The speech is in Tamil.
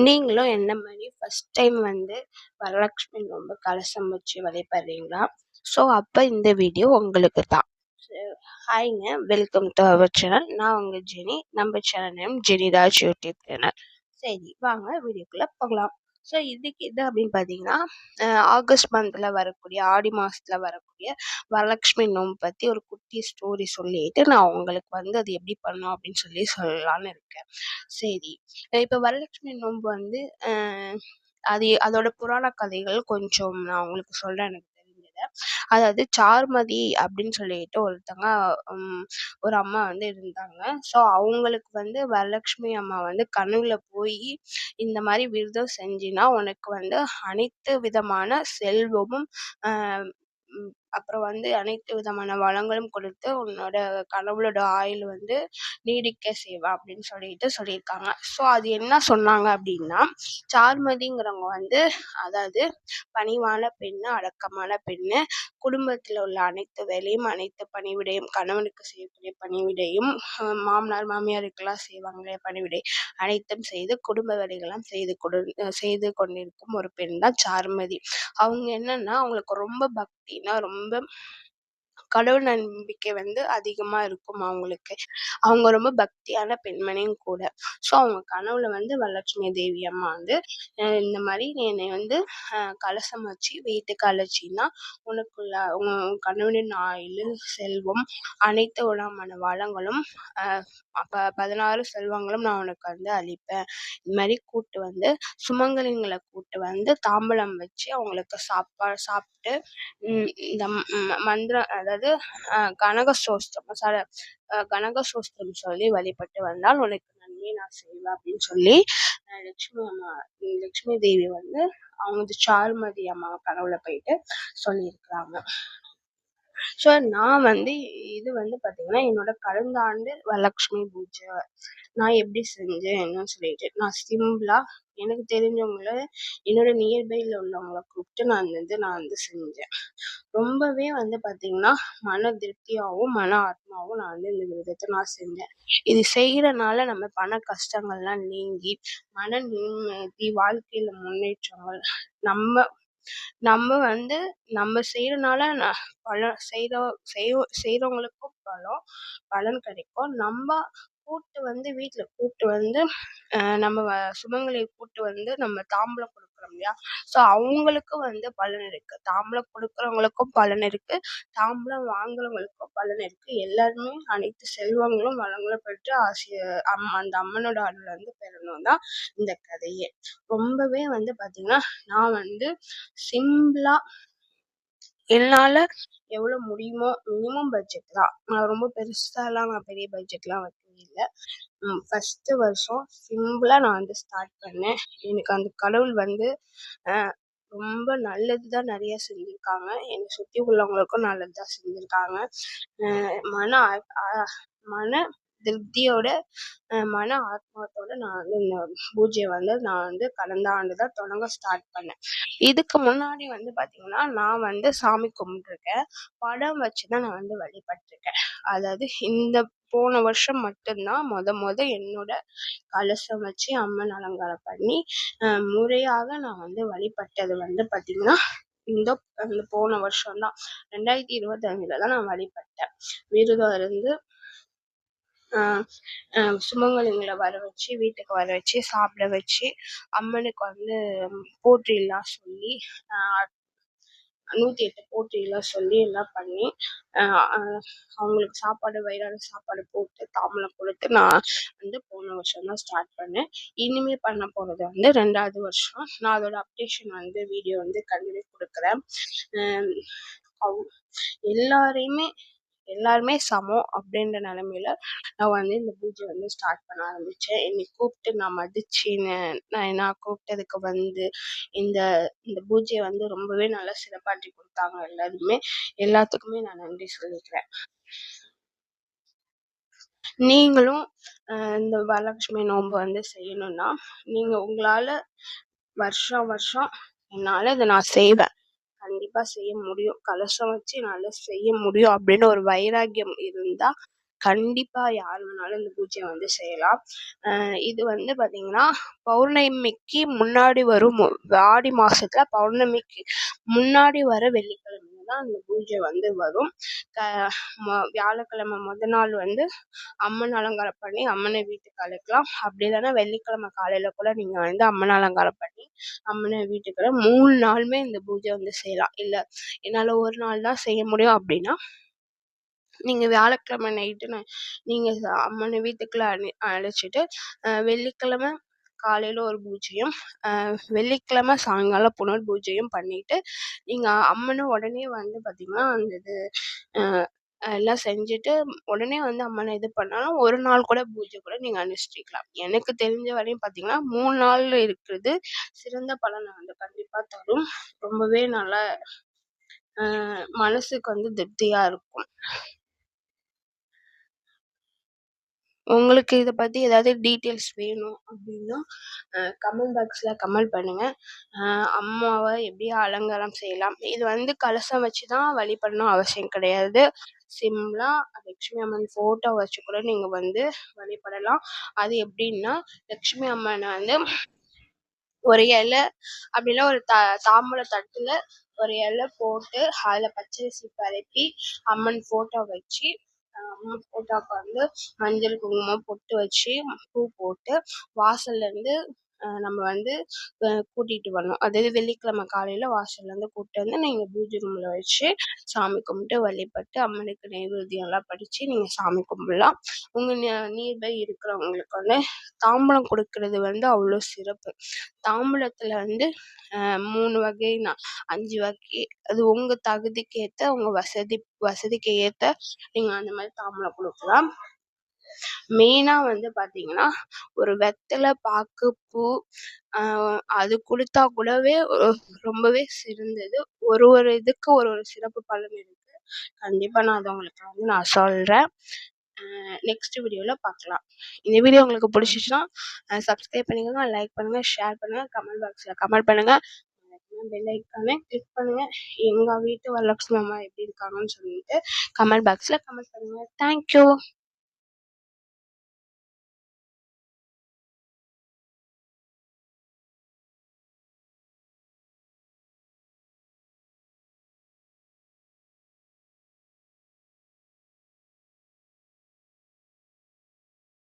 நீங்களும் என்ன மாரி ஃபர்ஸ்ட் டைம் வந்து வரலட்சுமி நோம்பு கலசம் வச்சு வழிபடுறீங்களா? ஸோ அப்ப இந்த வீடியோ உங்களுக்கு தான். ஹாய்ங்க, வெல்கம் டு அவர் சேனல். நான் உங்க ஜெனி. நம்ம சேனல் நேம் ஜெனிராஜ் யூடியூப் சேனல். சரி, வாங்க வீடியோக்குள்ள போகலாம். ஸோ இதுக்கு இது அப்படின்னு பார்த்தீங்கன்னா, ஆகஸ்ட் மந்த்ல வரக்கூடிய ஆடி மாசத்துல வரக்கூடிய வரலட்சுமி நோம்பு பத்தி ஒரு குட்டி ஸ்டோரி சொல்லிட்டு நான் உங்களுக்கு வந்து அது எப்படி பண்ணணும் அப்படின்னு சொல்லலான்னு இருக்கேன். சரி, இப்போ வரலட்சுமி நோம்பு வந்து அதோட புராண கதைகள் கொஞ்சம் நான் உங்களுக்கு சொல்றேன் எனக்கு தெரிஞ்சதை. அதாவது சாருமதி அப்படின்னு சொல்லிட்டு ஒருத்தங்க ஒரு அம்மா வந்து இருந்தாங்க. ஸோ அவங்களுக்கு வந்து வரலட்சுமி அம்மா வந்து கனவுல போய் இந்த மாதிரி விரதம் செஞ்சினா உனக்கு வந்து அனைத்து விதமான செல்வமும் அப்புறம் வந்து அனைத்து விதமான வளங்களும் கொடுத்து உன்னோட கனவுளோட ஆயுள் வந்து நீடிக்க செய்வா அப்படின்னு சொல்லியிருக்காங்க. ஸோ அது என்ன சொன்னாங்க அப்படின்னா, சாருமதிங்கிறவங்க வந்து அதாவது பணிவான பெண்ணு, அடக்கமான பெண்ணு, குடும்பத்தில் உள்ள அனைத்து வேலையும் அனைத்து பணிவிடையும் கணவனுக்கு செய்யக்கூடிய பணிவிடையும் மாமனார் மாமியாருக்கெல்லாம் செய்வாங்களே பணிவிடை அனைத்தும் செய்து குடும்ப வேலைகள்லாம் செய்து கொண்டிருக்கும் ஒரு பெண் தான் சாருமதி. அவங்க என்னன்னா அவங்களுக்கு ரொம்ப பக்தினா ரொம்ப கடவுள் நம்பிக்கை வந்து அதிகமா இருக்கும் அவங்களுக்கு. அவங்க ரொம்ப பக்தியான பெண்மணியும் கூட. ஸோ அவங்க கனவுல வந்து வரலட்சுமி தேவி அம்மா வந்து இந்த மாதிரி நீ என்னை வந்து கலசம் வச்சு வீட்டுக்கு அழைச்சின்னா உனக்குள்ள உன் கணவனின் ஆயுள், செல்வம், அனைத்து விதமான வளங்களும் அப்ப 16 செல்வங்களும் நான் உனக்கு வந்து அளிப்பேன். இது மாதிரி கூட்டு வந்து சுமங்கலிங்களை கூட்டு வந்து தாம்பலம் வச்சு அவங்களுக்கு சாப்பிட்டு இந்த மந்திரம் அதாவது கனகசோஸ்திரம் சொல்லி வழிபட்டு வந்தால் உனக்கு நன்மை நான் செய்வேன் அப்படின்னு சொல்லி லட்சுமி தேவி வந்து அவங்க சாருமதி அம்மா கனவுல போயிட்டு சொல்லியிருக்கிறாங்க. ஸோ நான் வந்து இது வந்து பார்த்தீங்கன்னா என்னோட கடந்த ஆண்டு வரலட்சுமி பூஜை நான் எப்படி செஞ்சேன் என்னன்னு சொல்லிட்டு நான் சிம்பிளா எனக்கு தெரிஞ்சவங்கள என்னோட நியர்பைல உள்ளவங்கள கூப்பிட்டு நான் வந்து செஞ்சேன். ரொம்பவே வந்து பார்த்தீங்கன்னா மன திருப்தியாகவும் மன ஆத்மாவும் நான் வந்து இந்த விரதத்தை நான் செஞ்சேன். இது செய்யறனால நம்ம பண கஷ்டங்கள்லாம் நீங்கி மன நிம்மதி, வாழ்க்கையில முன்னேற்றங்கள் நம்ம நம்ம வந்து நம்ம செய்யறனால செய்யறவங்களுக்கும் பலன் கிடைக்கும். நம்ம வீட்டுல கூட்டு வந்து நம்ம சுமங்கலியை கூட்டு வந்து நம்ம தாம்பலம் கொடுக்குறோம் இல்லையா? ஸோ அவங்களுக்கு வந்து பலன் இருக்கு, தாம்பலம் கொடுக்குறவங்களுக்கும் பலன் இருக்கு, தாம்பலம் வாங்குறவங்களுக்கும் பலன் இருக்கு. எல்லாருமே அனைத்து செல்வங்களும் வளங்களும் பெற்று அந்த அம்மனோட அருள் வந்து பெறணும் தான் இந்த கதையே. ரொம்பவே வந்து பாத்தீங்கன்னா நான் வந்து சிம்பிளா என்னால எவ்வளவு முடியுமோ மினிமம் பட்ஜெட் தான். நான் ரொம்ப பெருசாலாம் நான் பெரிய பட்ஜெட்லாம் வைக்கவே இல்லை. ஃபர்ஸ்ட் வருஷம் சிம்பிளா நான் வந்து ஸ்டார்ட் பண்ணேன். எனக்கு அந்த கடவுள் வந்து ரொம்ப நல்லதுதான் நிறைய செஞ்சிருக்காங்க. என்னை சுத்தி உள்ளவங்களுக்கும் நல்லதுதான் செஞ்சிருக்காங்க. மன திருப்தியோட மன ஆத்மாத்தோட நான் வந்து இந்த பூஜையை வந்து நான் வந்து கடந்த ஆண்டு தான் தொடங்க ஸ்டார்ட் பண்ணேன். இதுக்கு முன்னாடி வந்து பார்த்தீங்கன்னா நான் வந்து சாமி கும்பிட்டுருக்கேன். படம் வச்சுதான் நான் வந்து வழிபட்டிருக்கேன். அதாவது இந்த போன வருஷம் மட்டும்தான் முத என்னோட கலசம் வச்சு அம்மன் அலங்காரம் பண்ணி முறையாக நான் வந்து வழிபட்டது வந்து பார்த்தீங்கன்னா இந்த போன வருஷம் தான் 2025 தான் நான் வழிபட்டேன். விரதம் இருந்து சுமங்கலிங்களை வர வச்சு வீட்டுக்கு வர வச்சு சாப்பிட வச்சு அம்மனுக்கு வந்து போற்றிலாம் சொல்லி 108 போற்றிலாம் சொல்லி எல்லாம் பண்ணி அவங்களுக்கு சாப்பாடு வயிறார சாப்பாடு போட்டு தாம்பலம் கொடுத்து நான் வந்து போன வருஷம் தான் ஸ்டார்ட் பண்ணேன். இனிமே பண்ண போறது வந்து 2வது வருஷம். நான் அதோட அப்டேஷன் வந்து வீடியோ வந்து கண்டிப்பாக கொடுக்குறேன். எல்லாருமே சமம் அப்படின்ற நிலைமையில நான் வந்து இந்த பூஜை வந்து ஸ்டார்ட் பண்ண ஆரம்பிச்சேன். என்னை கூப்பிட்டு நான் மதிச்சு நான் கூப்பிட்டதுக்கு வந்து இந்த இந்த பூஜையை வந்து ரொம்பவே நல்லா சிறப்பாற்றி கொடுத்தாங்க எல்லாருமே. எல்லாத்துக்குமே நான் நன்றி சொல்லிக்கிறேன். நீங்களும் இந்த வரலட்சுமி நோன்பு வந்து செய்யணும்னா நீங்க உங்களால வருஷம் என்னால இதை நான் செய்வேன், கண்டிப்பா செய்ய முடியும், கலசம் வச்சு என்னால செய்ய முடியும் அப்படின்னு ஒரு வைராக்கியம் இருந்தா கண்டிப்பா யார் வேணாலும் இந்த பூஜைய வந்து செய்யலாம். இது வந்து பார்த்தீங்கன்னா, பௌர்ணமிக்கு முன்னாடி வரும் ஆடி மாசத்துல பௌர்ணமிக்கு முன்னாடி வர வெள்ளிக்கிழமையில தான் அந்த பூஜை வந்து வரும். க வியாழக்கிழமை மொத நாள் வந்து அம்மன் அலங்காரம் பண்ணி அம்மனை வீட்டுக்கு அழைக்கலாம். அப்படி இல்லைன்னா வெள்ளிக்கிழமை காலையில கூட நீங்க வந்து அம்மன் அலங்காரம் பண்ணி அம்மனை வீட்டுக்கு 3 நாளுமே இந்த பூஜை வந்து செய்யலாம். இல்ல என்னால ஒரு நாள் தான் செய்ய முடியும் அப்படின்னா, நீங்க வியாழக்கிழமை நைட்டு நீங்க அம்மனை வீட்டுக்குள்ள அழைச்சிட்டு வெள்ளிக்கிழமை காலையில ஒரு பூஜையும், வெள்ளிக்கிழமை சாயங்காலம் புனர் பூஜையும் பண்ணிட்டு, நீங்க அம்மன உடனே வந்து பார்த்தீங்கன்னா, அந்த இது அ எல்லாம் செஞ்சுட்டு உடனே வந்து அம்மன இது பண்ணாலும், ஒரு நாள் கூட பூஜை கூட நீங்க அனுஷ்டிக்கலாம். எனக்கு தெரிஞ்ச வரையும் பார்த்தீங்கன்னா, 3 நாள் இருக்கிறது சிறந்த பலன வந்து கண்டிப்பா தரும். ரொம்பவே நல்லா மனசுக்கு வந்து திருப்தியா இருக்கும். உங்களுக்கு இத பத்தி ஏதாவது டீட்டெயில்ஸ் வேணும் அப்படின்னா, கமெண்ட் பாக்ஸ்ல கமெண்ட் பண்ணுங்க. அம்மாவ எப்படி அலங்காரம் செய்யலாம். இது வந்து கலசம் வச்சு தான் வழிபடணும் அவசியம் கிடையாது. சிம்பிளா லட்சுமி அம்மன் ஃபோட்டோ வச்சு கூட நீங்க வந்து வழிபடலாம். அது எப்படின்னா, லட்சுமி அம்மன வந்து ஒரு இலை அப்படின்னா ஒரு தாம்பூல தட்டுல ஒரு இலை போட்டு அதில் பச்சரிசி பரப்பி அம்மன் ஃபோட்டோ வச்சு அம்மன் ஃபோட்டோவுக்கு வந்து மஞ்சள் குங்குமம் பொட்டு வச்சு பூ போட்டு வாசல்லேருந்து நம்ம வந்து கூட்டிகிட்டு வரணும். அதாவது வெள்ளிக்கிழமை காலையில் வாசல்லேருந்து கூப்பிட்டு வந்து நீங்கள் பூஜை ரூமில் வச்சு சாமி கும்பிட்டு வழிபட்டு அம்மனுக்கு நைவேத்தியம்லாம் படித்து நீங்கள் சாமி கும்பிடலாம். உங்கள் நியர்பை இருக்கிறவங்களுக்கு வந்து தாம்பூலம் கொடுக்கறது வந்து அவ்வளோ சிறப்பு. தாம்பூலத்துல வந்து 3 வகை 5 வகை அது உங்க தகுதிக்கு ஏத்த உங்க வசதிக்கு ஏத்த நீங்க அந்த மாதிரி தாம்பூலம் குடுக்கலாம். மெயினா வந்து பார்த்தீங்கன்னா, ஒரு வெத்தல, பாக்கு, பூ அது குடுத்தா கூடவே ரொம்பவே சிறந்தது. ஒரு இதுக்கு ஒரு சிறப்பு பலன் இருக்கு. கண்டிப்பா நான் அத உங்களுக்கு வந்து நான் சொல்றேன். நெக்ஸ்ட் வீடியோல பார்க்கலாம். இந்த வீடியோ உங்களுக்கு பிடிச்சிச்சுன்னா சப்ஸ்கிரைப் பண்ணிக்கோங்க, லைக் பண்ணுங்க, ஷேர் பண்ணுங்க, கமெண்ட் பாக்ஸ்ல கமெண்ட் பண்ணுங்க. பெல் ஐக்கானை கிளிக் பண்ணுங்க. எங்க வீட்டு வரலட்சுமி அம்மா எப்படி இருக்காங்கன்னு சொல்லிட்டு கமெண்ட் பாக்ஸ்ல கமெண்ட் பண்ணுங்க. தேங்க்யூ.